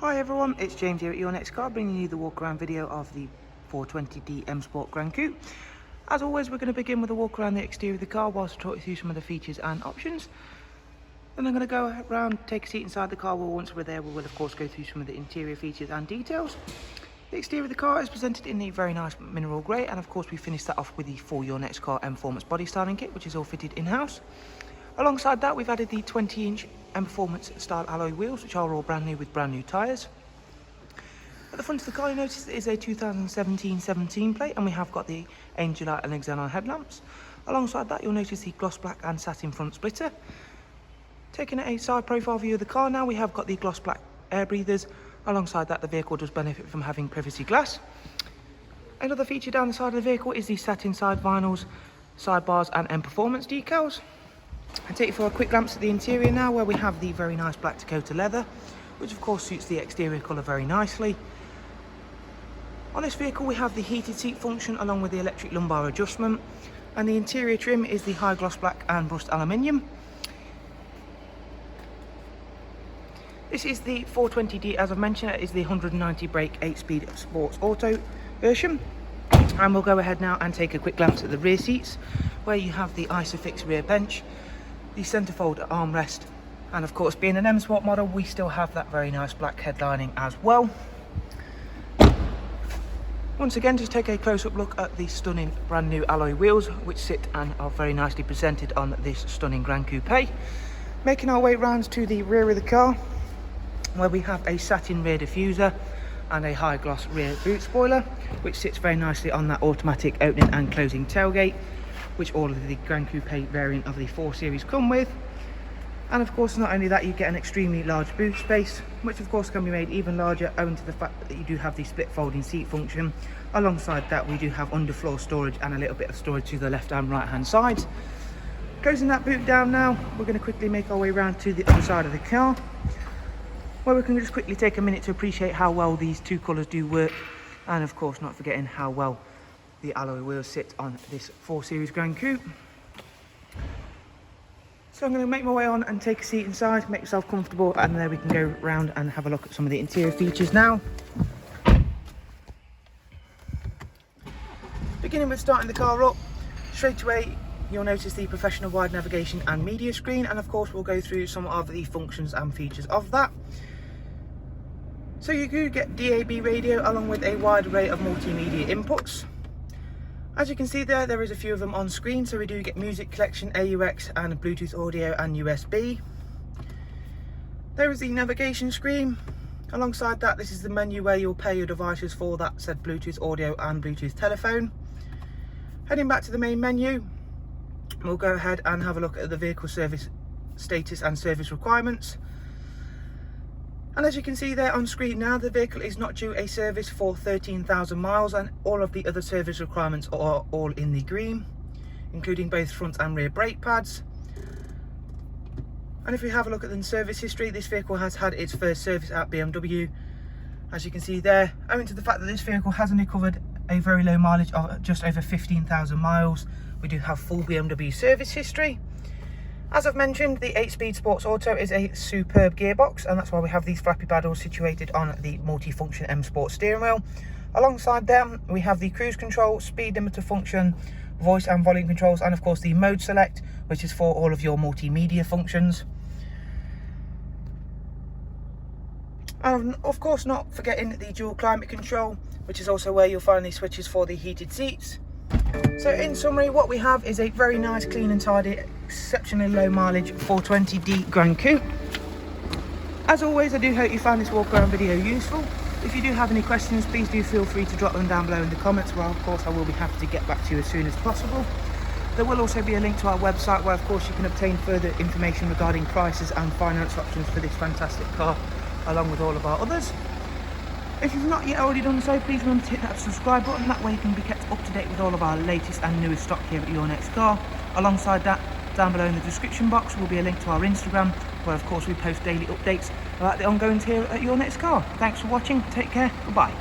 Hi everyone, it's James here at YNC Car, bringing you the walk around video of the 420D M Sport GRAN COUPE. As always, we're going to begin with a walk around the exterior of the car whilst I talk you through some of the features and options. Then I'm going to go around, take a seat inside the car. Once we're there, we will of course go through some of the interior features and details. The exterior of the car is presented in the very nice mineral grey, and of course we finished that off with the full YNC Car Mperformance body styling kit, which is all fitted in-house. Alongside that, we've added the 20-inch Mperformance style alloy wheels, which are all brand new with brand new tyres. At the front of the car, you notice there is a 2017 plate, and we have got the Angel Light and xenon headlamps. Alongside that, you'll notice the gloss black and satin front splitter. Taking a side profile view of the car now, we have got the gloss black air breathers. Alongside that, the vehicle does benefit from having privacy glass. Another feature down the side of the vehicle is the satin side vinyls, sidebars and Mperformance decals. I'll take you for a quick glance at the interior now, where we have the very nice black Dakota leather, which of course suits the exterior colour very nicely. On this vehicle we have the heated seat function along with the electric lumbar adjustment, and the interior trim is the high gloss black and brushed aluminium. This is the 420D, as I've mentioned. It is the 190 brake 8-speed sports auto version. And we'll go ahead now and take a quick glance at the rear seats, where you have the Isofix rear bench, the centerfold armrest, and of course, being an M Sport model, we still have that very nice black headlining as well. Once again, just take a close-up look at the stunning brand new alloy wheels, which sit and are very nicely presented on this stunning GRAN COUPE. Making our way round to the rear of the car, where we have a satin rear diffuser and a high gloss rear boot spoiler, which sits very nicely on that automatic opening and closing tailgate, which all of the GRAN COUPE variant of the 4 Series come with. And of course, not only that, you get an extremely large boot space, which of course can be made even larger owing to the fact that you do have the split folding seat function. Alongside that, we do have underfloor storage and a little bit of storage to the left and right hand sides. Closing that boot down now, we're going to quickly make our way around to the other side of the car, where we can just quickly take a minute to appreciate how well these two colours do work, and of course not forgetting how well the alloy wheels sit on this 4 Series GRAN COUPE. So I'm going to make my way on and take a seat inside, make myself comfortable, and then we can go around and have a look at some of the interior features now. Beginning with starting the car up, straight away you'll notice the professional wide navigation and media screen, and of course we'll go through some of the functions and features of that. So you do get DAB radio along with a wide array of multimedia inputs. As you can see there is a few of them on screen. So we do get music collection, AUX and Bluetooth audio and USB. There is the navigation screen. Alongside that, this is the menu where you'll pair your devices for that said Bluetooth audio and Bluetooth telephone. Heading back to the main menu, we'll go ahead and have a look at the vehicle service status and service requirements. And as you can see there on screen now, the vehicle is not due a service for 13,000 miles, and all of the other service requirements are all in the green, including both front and rear brake pads. And if we have a look at the service history, this vehicle has had its first service at BMW. As you can see there, owing to the fact that this vehicle has only covered a very low mileage of just over 15,000 miles, we do have full BMW service history. As I've mentioned, the 8-speed Sports Auto is a superb gearbox, and that's why we have these flappy paddles situated on the multi-function M Sport steering wheel. Alongside them, we have the cruise control, speed limiter function, voice and volume controls, and of course the mode select, which is for all of your multimedia functions. And of course, not forgetting the dual climate control, which is also where you'll find the switches for the heated seats. So in summary, what we have is a very nice, clean and tidy, exceptionally low mileage 420D GRAN COUPE. As always, I do hope you found this walk around video useful. If you do have any questions, please do feel free to drop them down below in the comments, where of course I will be happy to get back to you as soon as possible. There will also be a link to our website, where of course you can obtain further information regarding prices and finance options for this fantastic car, along with all of our others. If you've not yet already done so, please remember to hit that subscribe button. That way you can be kept up to date with all of our latest and newest stock here at YNC Car. Alongside that, down below in the description box will be a link to our Instagram, where of course we post daily updates about the ongoings here at YNC Car. Thanks for watching, take care, goodbye.